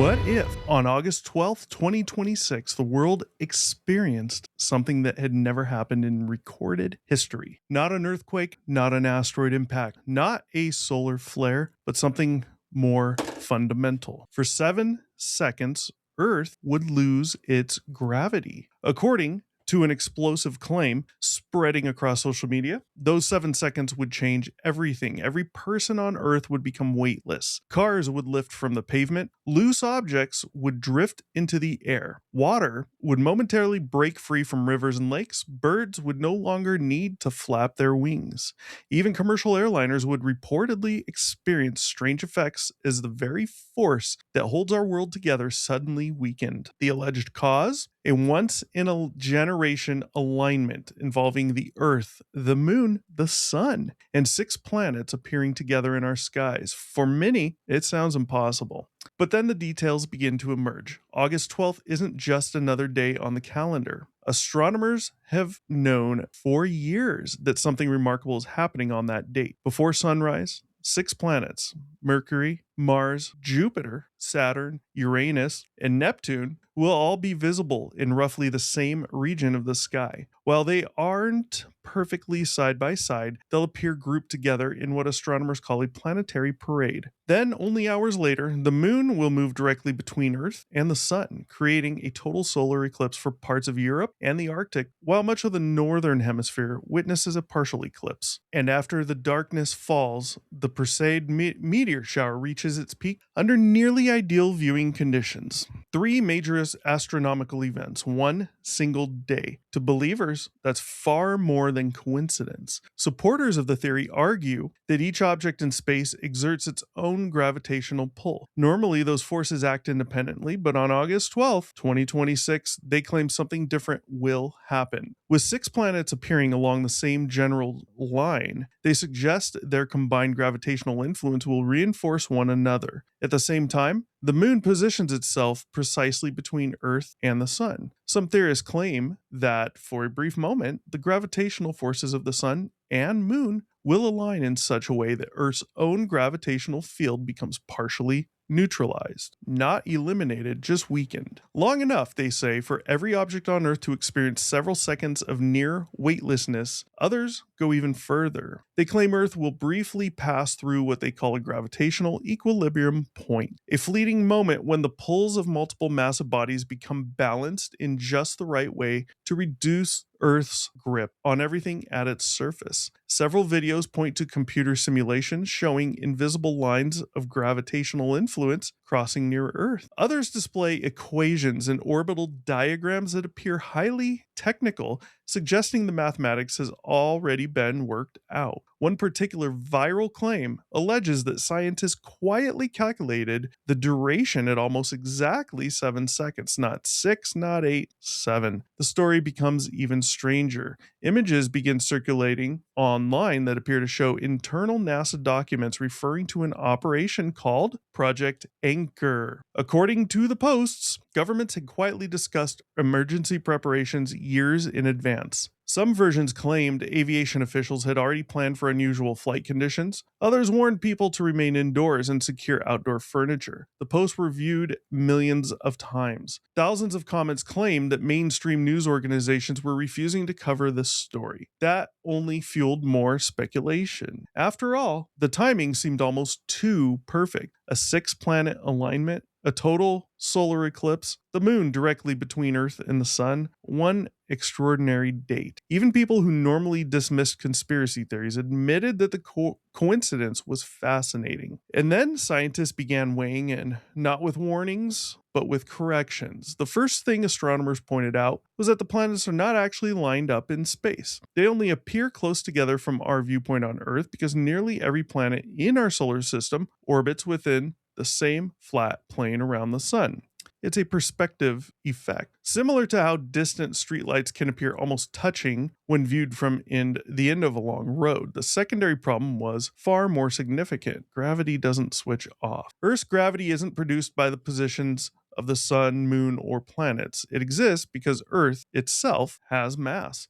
What if on August 12th, 2026, the world experienced something that had never happened in recorded history? Not an earthquake, not an asteroid impact, not a solar flare, but something more fundamental. For 7 seconds, Earth would lose its gravity. According to an explosive claim spreading across social media, those 7 seconds would change everything. Every person on Earth would become weightless. Cars would lift from the pavement. Loose objects would drift into the air. Water would momentarily break free from rivers and lakes. Birds would no longer need to flap their wings. Even commercial airliners would reportedly experience strange effects as the very force that holds our world together suddenly weakened. The alleged cause? A once in a generation alignment involving the Earth, the Moon, the Sun, and 6 planets appearing together in our skies. For many, it sounds impossible. But then the details begin to emerge. August 12th isn't just another day on the calendar. Astronomers have known for years that something remarkable is happening on that date. Before sunrise, 6 planets, Mercury, Mars, Jupiter, Saturn, Uranus, and Neptune, will all be visible in roughly the same region of the sky. While they aren't perfectly side by side, they'll appear grouped together in what astronomers call a planetary parade. Then, only hours later, the moon will move directly between Earth and the sun, creating a total solar eclipse for parts of Europe and the Arctic, while much of the northern hemisphere witnesses a partial eclipse. And after the darkness falls, the Perseid meteor shower reaches its peak under nearly ideal viewing conditions. 3 major astronomical events, one single day. To believers, that's far more than coincidence. Supporters of the theory argue that each object in space exerts its own gravitational pull. Normally, those forces act independently, but on August 12th, 2026, they claim something different will happen. With 6 planets appearing along the same general line, they suggest their combined gravitational influence will reinforce one another. At the same time, the moon positions itself precisely between Earth and the sun. Some theorists claim that, for a brief moment, the gravitational forces of the sun and moon will align in such a way that Earth's own gravitational field becomes partially neutralized, not eliminated, just weakened. Long enough, they say, for every object on Earth to experience several seconds of near weightlessness. Others go even further. They claim Earth will briefly pass through what they call a gravitational equilibrium point, a fleeting moment when the pulls of multiple massive bodies become balanced in just the right way to reduce Earth's grip on everything at its surface. Several videos point to computer simulations showing invisible lines of gravitational influence crossing near Earth. Others display equations and orbital diagrams that appear highly technical, suggesting the mathematics has already been worked out. One particular viral claim alleges that scientists quietly calculated the duration at almost exactly 7 seconds, not 6, not 8, 7. The story becomes even stranger. Images begin circulating online that appear to show internal NASA documents referring to an operation called Project Anchor. According to the posts, governments had quietly discussed emergency preparations years in advance. Some versions claimed aviation officials had already planned for unusual flight conditions. Others warned people to remain indoors and secure outdoor furniture. The posts were viewed millions of times. Thousands of comments claimed that mainstream news organizations were refusing to cover this story. That only fueled more speculation. After all, the timing seemed almost too perfect. A 6-planet alignment, a total solar eclipse, the moon directly between Earth and the sun, one extraordinary date. Even people who normally dismissed conspiracy theories admitted that the coincidence was fascinating. And then scientists began weighing in, not with warnings, but with corrections. The first thing astronomers pointed out was that the planets are not actually lined up in space. They only appear close together from our viewpoint on Earth because nearly every planet in our solar system orbits within the same flat plane around the sun. It's a perspective effect. Similar to how distant streetlights can appear almost touching when viewed from the end of a long road, the secondary problem was far more significant. Gravity doesn't switch off. Earth's gravity isn't produced by the positions of the sun, moon, or planets. It exists because Earth itself has mass.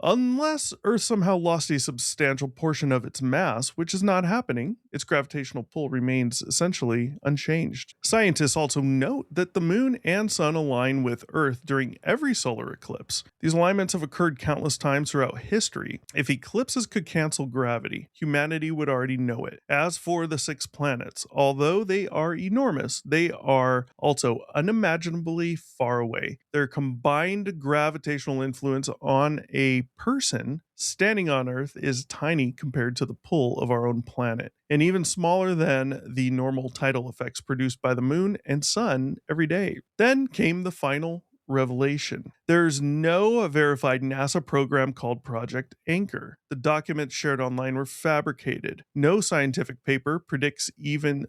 Unless Earth somehow lost a substantial portion of its mass, which is not happening, its gravitational pull remains essentially unchanged. Scientists also note that the moon and sun align with Earth during every solar eclipse. These alignments have occurred countless times throughout history. If eclipses could cancel gravity, humanity would already know it. As for the 6 planets, although they are enormous, they are also unimaginably far away. Their combined gravitational influence on a person standing on Earth is tiny compared to the pull of our own planet, and even smaller than the normal tidal effects produced by the moon and sun every day. Then came the final revelation. There's no verified NASA program called Project Anchor. The documents shared online were fabricated. No scientific paper predicts 7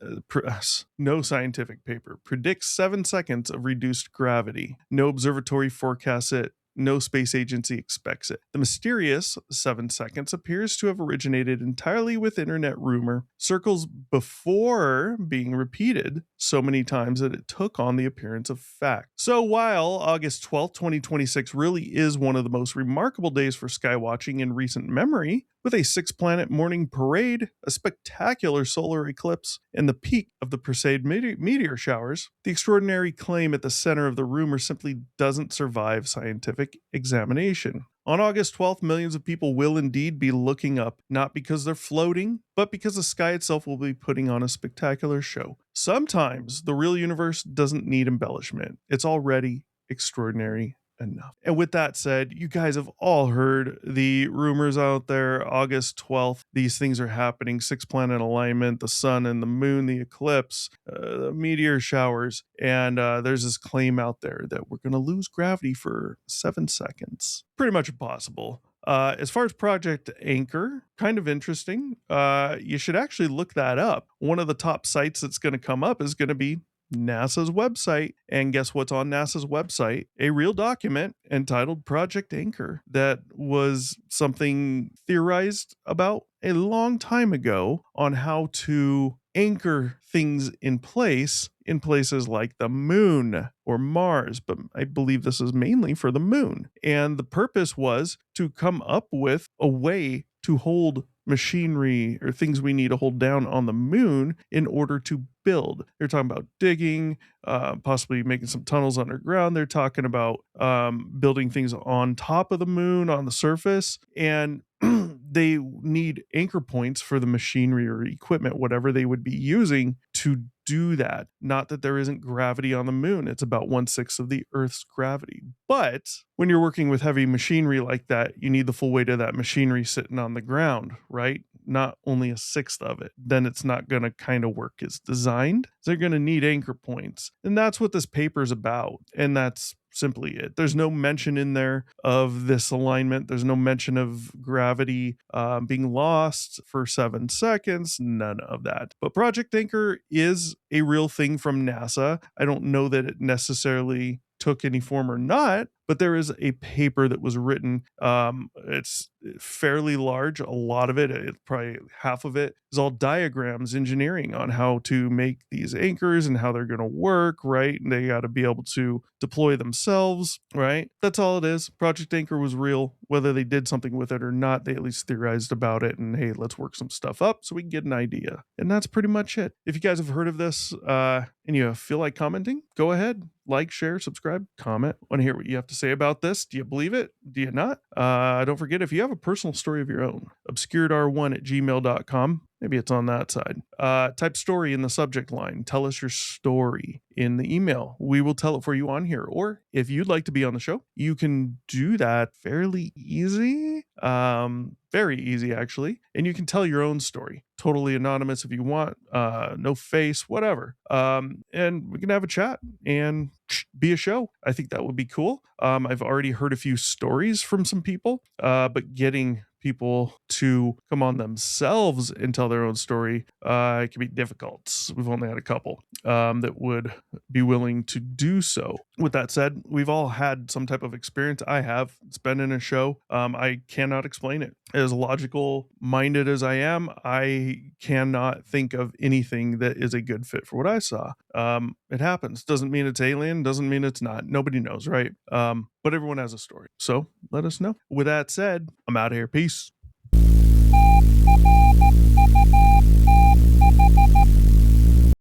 seconds of reduced gravity. No observatory forecasts it. No space agency expects it. The mysterious 7 seconds appears to have originated entirely with internet rumor, circles before being repeated so many times that it took on the appearance of fact. So while August 12th, 2026 really is one of the most remarkable days for skywatching in recent memory, with a 6-planet morning parade, a spectacular solar eclipse, and the peak of the Perseid meteor showers, the extraordinary claim at the center of the rumor simply doesn't survive scientific examination. On August 12th, millions of people will indeed be looking up, not because they're floating, but because the sky itself will be putting on a spectacular show. Sometimes the real universe doesn't need embellishment. It's already extraordinary enough. And with that said, you guys have all heard the rumors out there. August 12th, these things are happening. 6-planet alignment, the sun and the moon, the eclipse, the meteor showers. And there's this claim out there that we're going to lose gravity for 7 seconds. Pretty much impossible. As far as Project Anchor, kind of interesting. You should actually look that up. One of the top sites that's going to come up is going to be NASA's website. And guess what's on NASA's website? A real document entitled Project Anchor that was something theorized about a long time ago on how to anchor things in places like the moon or Mars, but I believe this is mainly for the moon. And the purpose was to come up with a way to hold machinery or things we need to hold down on the moon in order to build. They're talking about digging, possibly making some tunnels underground. They're talking about building things on top of the moon, on the surface, and they need anchor points for the machinery or equipment, whatever they would be using to do that. Not that there isn't gravity on the moon. It's about 1/6 of the Earth's gravity. But when you're working with heavy machinery like that, you need the full weight of that machinery sitting on the ground, right? Not only 1/6 of it. Then it's not going to kind of work as designed. So they're going to need anchor points. And that's what this paper is about. And that's simply it. There's no mention in there of this alignment. There's no mention of gravity being lost for 7 seconds. None of that. But Project Anchor is a real thing from NASA. I don't know that it necessarily took any form or not, but there is a paper that was written. It's fairly large. A lot of it, probably half of it, is all diagrams, engineering on how to make these anchors and how they're going to work, right? And they got to be able to deploy themselves, right? That's all it is. Project Anchor was real. Whether they did something with it or not, they at least theorized about it. And hey, let's work some stuff up so we can get an idea. And that's pretty much it. If you guys have heard of this and you feel like commenting, go ahead. Like, share, subscribe, comment. Want to hear what you have to say about this? Do you believe it? Do you not? Don't forget, if you have a personal story of your own, obscuredr1@gmail.com. Maybe it's on that side. Type story in the subject line. Tell us your story in the email. We will tell it for you on here. Or if you'd like to be on the show, you can do that fairly easy. Very easy, actually. And you can tell your own story. Totally anonymous if you want. No face, whatever. And we can have a chat and be a show. I think that would be cool. I've already heard a few stories from some people, but getting people to come on themselves and tell their own story it can be difficult. We've only had a couple that would be willing to do so. With that said, we've all had some type of experience. I have. It's been in a show. I cannot explain it. As logical minded as I am, I cannot think of anything that is a good fit for what I saw. It happens. Doesn't mean it's alien. Doesn't mean it's not. Nobody knows, right? But everyone has a story. So let us know. With that said, I'm out of here. Peace.